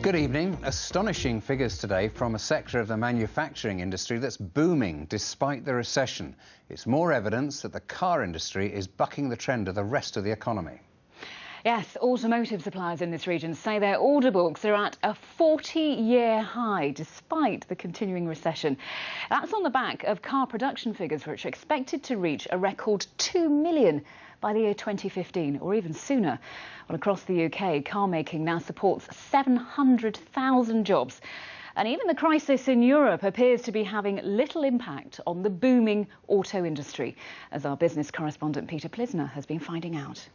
Good evening. Astonishing figures today from a sector of the manufacturing industry that's booming despite the recession. It's more evidence that the car industry is bucking the trend of the rest of the economy. Yes, automotive suppliers in this region say their order books are at a 40-year high despite the continuing recession. That's on the back of car production figures which are expected to reach a record 2 million by the year 2015 or even sooner. Well, across the UK, car making now supports 700,000 jobs. And even the crisis in Europe appears to be having little impact on the booming auto industry, as our business correspondent Peter Plisner has been finding out.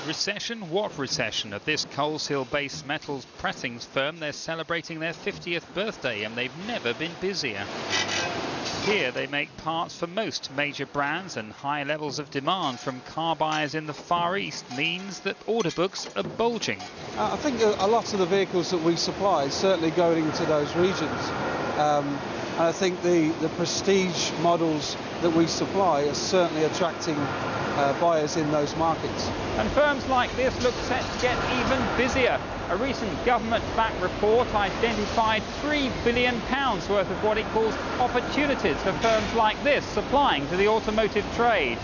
Recession? What recession? At this Coles Hill-based metals pressings firm, they're celebrating their 50th birthday and they've never been busier. Here they make parts for most major brands, and high levels of demand from car buyers in the Far East means that order books are bulging. I think a lot of the vehicles that we supply is certainly going into those regions. And I think the prestige models that we supply are certainly attracting buyers in those markets. And firms like this look set to get even busier. A recent government-backed report identified £3 billion worth of what it calls opportunities for firms like this supplying to the automotive trade.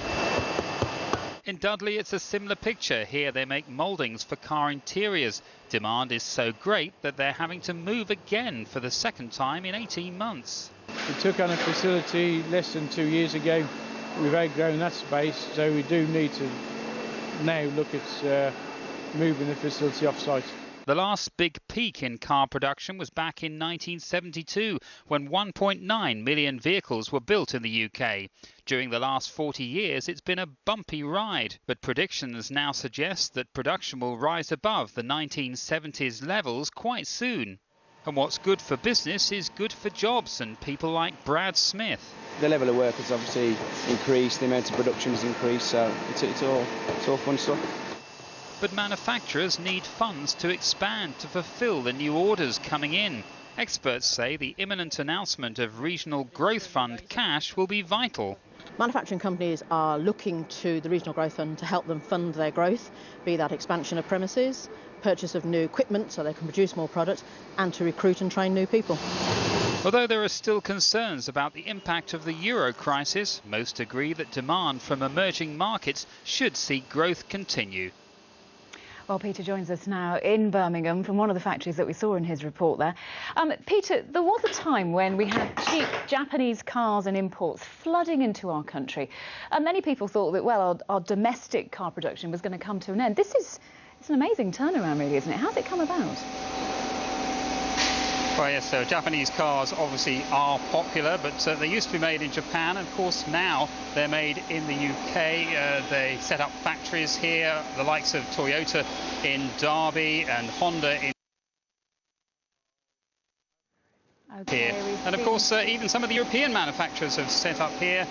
In Dudley, it's a similar picture. Here they make mouldings for car interiors. Demand is so great that they're having to move again for the second time in 18 months. We took on a facility less than 2 years ago. We've outgrown that space, so we do need to now look at moving the facility off-site. The last big peak in car production was back in 1972, when 1.9 million vehicles were built in the UK. During the last 40 years, it's been a bumpy ride, but predictions now suggest that production will rise above the 1970s levels quite soon. And what's good for business is good for jobs and people like Brad Smith. The level of work has obviously increased, the amount of production has increased, so it's all fun stuff. But manufacturers need funds to expand to fulfil the new orders coming in. Experts say the imminent announcement of Regional Growth Fund cash will be vital. Manufacturing companies are looking to the Regional Growth Fund to help them fund their growth, be that expansion of premises, purchase of new equipment so they can produce more product, and to recruit and train new people. Although there are still concerns about the impact of the euro crisis, most agree that demand from emerging markets should see growth continue. Well, Peter joins us now in Birmingham from one of the factories that we saw in his report there. Peter, there was a time when we had cheap Japanese cars and imports flooding into our country. And many people thought that, well, our domestic car production was going to come to an end. It's an amazing turnaround, really, isn't it? How's it come about? Well, yes, so Japanese cars obviously are popular, but they used to be made in Japan. Of course, now they're made in the UK. They set up factories here, the likes of Toyota in Derby and Honda in here. And of course, even some of the European manufacturers have set up here.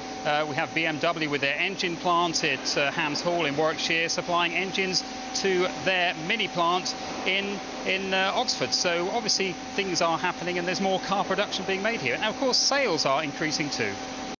We have BMW with their engine plant at Hams Hall in Warwickshire, supplying engines to their mini plant in Oxford. So obviously things are happening and there's more car production being made here. And of course, sales are increasing too.